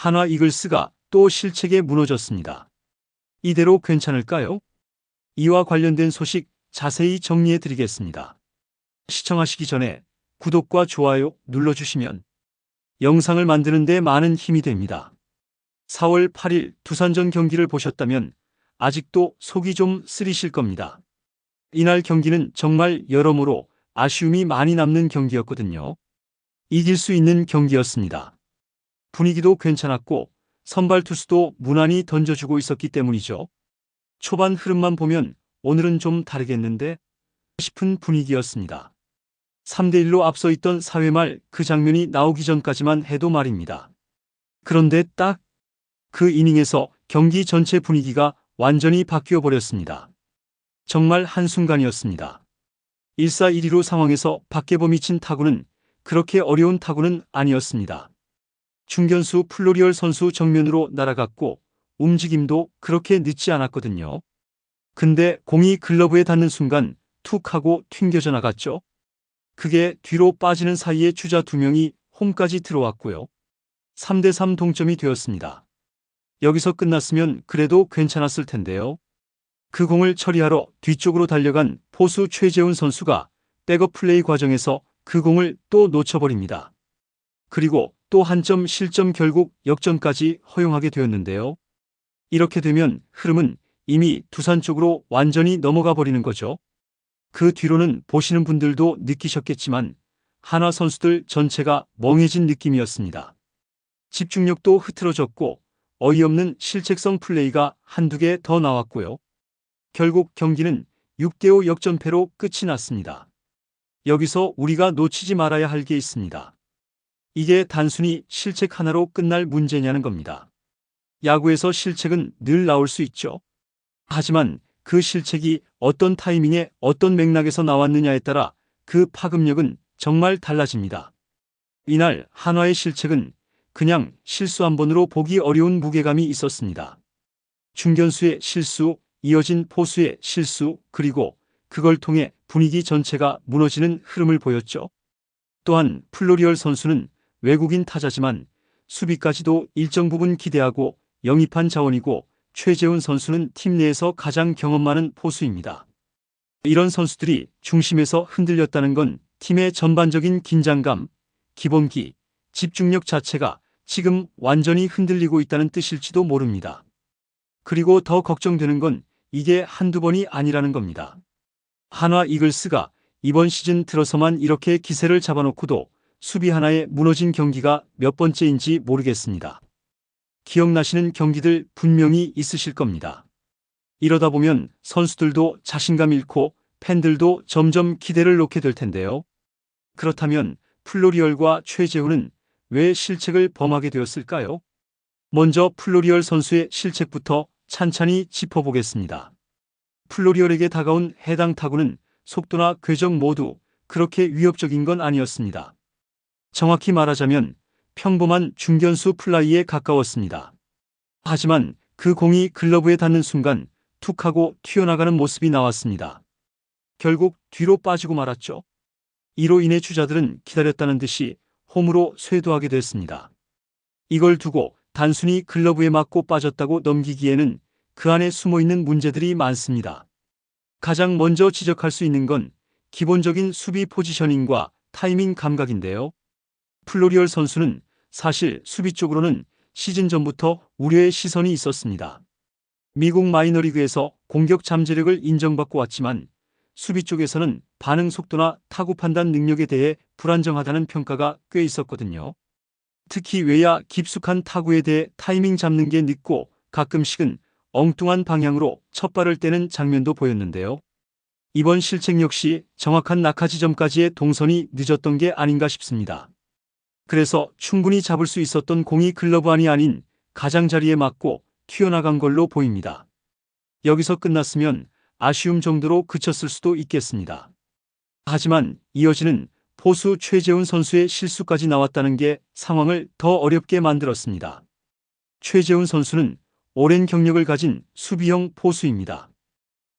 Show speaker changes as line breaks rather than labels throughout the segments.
한화 이글스가 또 실책에 무너졌습니다. 이대로 괜찮을까요? 이와 관련된 소식 자세히 정리해 드리겠습니다. 시청하시기 전에 구독과 좋아요 눌러주시면 영상을 만드는 데 많은 힘이 됩니다. 4월 8일 두산전 경기를 보셨다면 아직도 속이 좀 쓰리실 겁니다. 이날 경기는 정말 여러모로 아쉬움이 많이 남는 경기였거든요. 이길 수 있는 경기였습니다. 분위기도 괜찮았고 선발 투수도 무난히 던져주고 있었기 때문이죠. 초반 흐름만 보면 오늘은 좀 다르겠는데 싶은 분위기였습니다. 3대1로 앞서 있던 4회 말 그 장면이 나오기 전까지만 해도 말입니다. 그런데 딱 그 이닝에서 경기 전체 분위기가 완전히 바뀌어 버렸습니다. 정말 한순간이었습니다. 1사1루로 상황에서 박계범이 친 타구는 그렇게 어려운 타구는 아니었습니다. 중견수 플로리얼 선수 정면으로 날아갔고 움직임도 그렇게 늦지 않았거든요. 근데 공이 글러브에 닿는 순간 툭 하고 튕겨져 나갔죠. 그게 뒤로 빠지는 사이에 주자 2명이 홈까지 들어왔고요. 3대3 동점이 되었습니다. 여기서 끝났으면 그래도 괜찮았을 텐데요. 그 공을 처리하러 뒤쪽으로 달려간 포수 최재훈 선수가 백업 플레이 과정에서 그 공을 또 놓쳐버립니다. 그리고 또 한 점 실점 결국 역전까지 허용하게 되었는데요. 이렇게 되면 흐름은 이미 두산 쪽으로 완전히 넘어가 버리는 거죠. 그 뒤로는 보시는 분들도 느끼셨겠지만 한화 선수들 전체가 멍해진 느낌이었습니다. 집중력도 흐트러졌고 어이없는 실책성 플레이가 한두 개 더 나왔고요. 결국 경기는 6대5 역전패로 끝이 났습니다. 여기서 우리가 놓치지 말아야 할 게 있습니다. 이게 단순히 실책 하나로 끝날 문제냐는 겁니다. 야구에서 실책은 늘 나올 수 있죠. 하지만 그 실책이 어떤 타이밍에 어떤 맥락에서 나왔느냐에 따라 그 파급력은 정말 달라집니다. 이날 한화의 실책은 그냥 실수 한 번으로 보기 어려운 무게감이 있었습니다. 중견수의 실수, 이어진 포수의 실수, 그리고 그걸 통해 분위기 전체가 무너지는 흐름을 보였죠. 또한 플로리얼 선수는 외국인 타자지만 수비까지도 일정 부분 기대하고 영입한 자원이고 최재훈 선수는 팀 내에서 가장 경험 많은 포수입니다. 이런 선수들이 중심에서 흔들렸다는 건 팀의 전반적인 긴장감, 기본기, 집중력 자체가 지금 완전히 흔들리고 있다는 뜻일지도 모릅니다. 그리고 더 걱정되는 건 이게 한두 번이 아니라는 겁니다. 한화 이글스가 이번 시즌 들어서만 이렇게 기세를 잡아놓고도 수비 하나에 무너진 경기가 몇 번째인지 모르겠습니다. 기억나시는 경기들 분명히 있으실 겁니다. 이러다 보면 선수들도 자신감 잃고 팬들도 점점 기대를 놓게 될 텐데요. 그렇다면 플로리얼과 최재훈은 왜 실책을 범하게 되었을까요? 먼저 플로리얼 선수의 실책부터 찬찬히 짚어보겠습니다. 플로리얼에게 다가온 해당 타구는 속도나 궤적 모두 그렇게 위협적인 건 아니었습니다. 정확히 말하자면 평범한 중견수 플라이에 가까웠습니다. 하지만 그 공이 글러브에 닿는 순간 툭 하고 튀어나가는 모습이 나왔습니다. 결국 뒤로 빠지고 말았죠. 이로 인해 주자들은 기다렸다는 듯이 홈으로 쇄도하게 됐습니다. 이걸 두고 단순히 글러브에 맞고 빠졌다고 넘기기에는 그 안에 숨어있는 문제들이 많습니다. 가장 먼저 지적할 수 있는 건 기본적인 수비 포지셔닝과 타이밍 감각인데요. 플로리얼 선수는 사실 수비 쪽으로는 시즌 전부터 우려의 시선이 있었습니다. 미국 마이너리그에서 공격 잠재력을 인정받고 왔지만 수비 쪽에서는 반응 속도나 타구 판단 능력에 대해 불안정하다는 평가가 꽤 있었거든요. 특히 외야 깊숙한 타구에 대해 타이밍 잡는 게 늦고 가끔씩은 엉뚱한 방향으로 첫 발을 떼는 장면도 보였는데요. 이번 실책 역시 정확한 낙하 지점까지의 동선이 늦었던 게 아닌가 싶습니다. 그래서 충분히 잡을 수 있었던 공이 글러브 안이 아닌 가장자리에 맞고 튀어나간 걸로 보입니다. 여기서 끝났으면 아쉬움 정도로 그쳤을 수도 있겠습니다. 하지만 이어지는 포수 최재훈 선수의 실수까지 나왔다는 게 상황을 더 어렵게 만들었습니다. 최재훈 선수는 오랜 경력을 가진 수비형 포수입니다.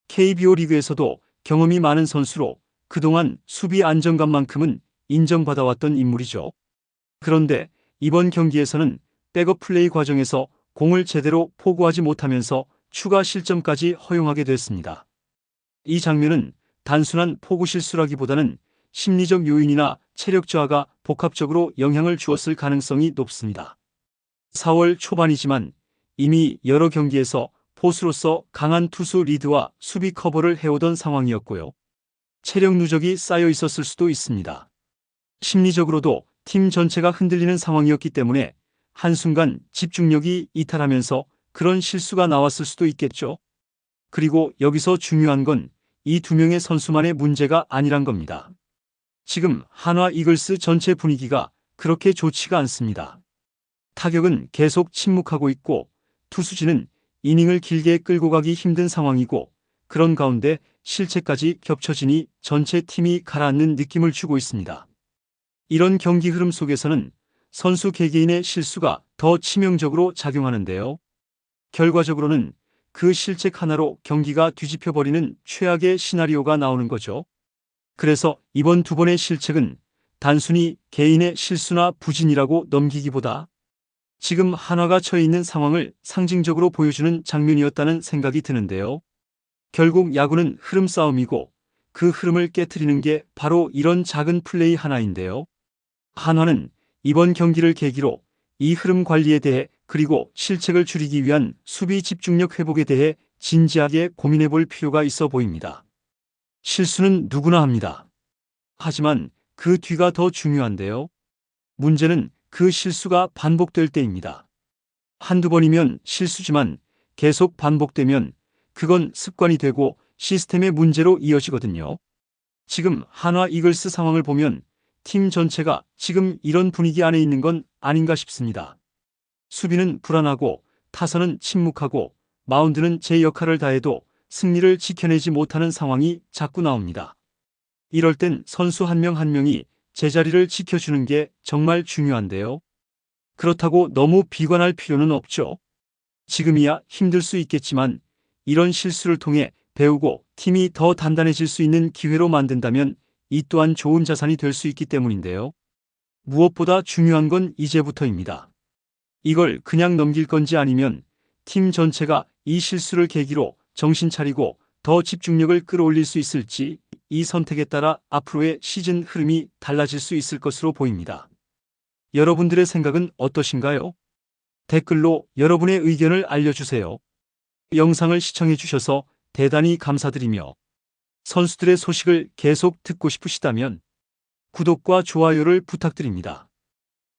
KBO 리그에서도 경험이 많은 선수로 그동안 수비 안정감만큼은 인정받아왔던 인물이죠. 그런데 이번 경기에서는 백업 플레이 과정에서 공을 제대로 포구하지 못하면서 추가 실점까지 허용하게 됐습니다. 이 장면은 단순한 포구 실수라기보다는 심리적 요인이나 체력 저하가 복합적으로 영향을 주었을 가능성이 높습니다. 4월 초반이지만 이미 여러 경기에서 포수로서 강한 투수 리드와 수비 커버를 해오던 상황이었고요. 체력 누적이 쌓여 있었을 수도 있습니다. 심리적으로도 팀 전체가 흔들리는 상황이었기 때문에 한순간 집중력이 이탈하면서 그런 실수가 나왔을 수도 있겠죠. 그리고 여기서 중요한 건 이 두 명의 선수만의 문제가 아니란 겁니다. 지금 한화 이글스 전체 분위기가 그렇게 좋지가 않습니다. 타격은 계속 침묵하고 있고 투수진은 이닝을 길게 끌고 가기 힘든 상황이고 그런 가운데 실책까지 겹쳐지니 전체 팀이 가라앉는 느낌을 주고 있습니다. 이런 경기 흐름 속에서는 선수 개개인의 실수가 더 치명적으로 작용하는데요. 결과적으로는 그 실책 하나로 경기가 뒤집혀버리는 최악의 시나리오가 나오는 거죠. 그래서 이번 두 번의 실책은 단순히 개인의 실수나 부진이라고 넘기기보다 지금 한화가 처해 있는 상황을 상징적으로 보여주는 장면이었다는 생각이 드는데요. 결국 야구는 흐름 싸움이고 그 흐름을 깨트리는 게 바로 이런 작은 플레이 하나인데요. 한화는 이번 경기를 계기로 이 흐름 관리에 대해 그리고 실책을 줄이기 위한 수비 집중력 회복에 대해 진지하게 고민해 볼 필요가 있어 보입니다. 실수는 누구나 합니다. 하지만 그 뒤가 더 중요한데요. 문제는 그 실수가 반복될 때입니다. 한두 번이면 실수지만 계속 반복되면 그건 습관이 되고 시스템의 문제로 이어지거든요. 지금 한화 이글스 상황을 보면 팀 전체가 지금 이런 분위기 안에 있는 건 아닌가 싶습니다. 수비는 불안하고 타선은 침묵하고 마운드는 제 역할을 다해도 승리를 지켜내지 못하는 상황이 자꾸 나옵니다. 이럴 땐 선수 한 명 한 명이 제자리를 지켜주는 게 정말 중요한데요. 그렇다고 너무 비관할 필요는 없죠. 지금이야 힘들 수 있겠지만 이런 실수를 통해 배우고 팀이 더 단단해질 수 있는 기회로 만든다면 이 또한 좋은 자산이 될 수 있기 때문인데요. 무엇보다 중요한 건 이제부터입니다. 이걸 그냥 넘길 건지 아니면 팀 전체가 이 실수를 계기로 정신 차리고 더 집중력을 끌어올릴 수 있을지 이 선택에 따라 앞으로의 시즌 흐름이 달라질 수 있을 것으로 보입니다. 여러분들의 생각은 어떠신가요? 댓글로 여러분의 의견을 알려주세요. 영상을 시청해주셔서 대단히 감사드리며 선수들의 소식을 계속 듣고 싶으시다면 구독과 좋아요를 부탁드립니다.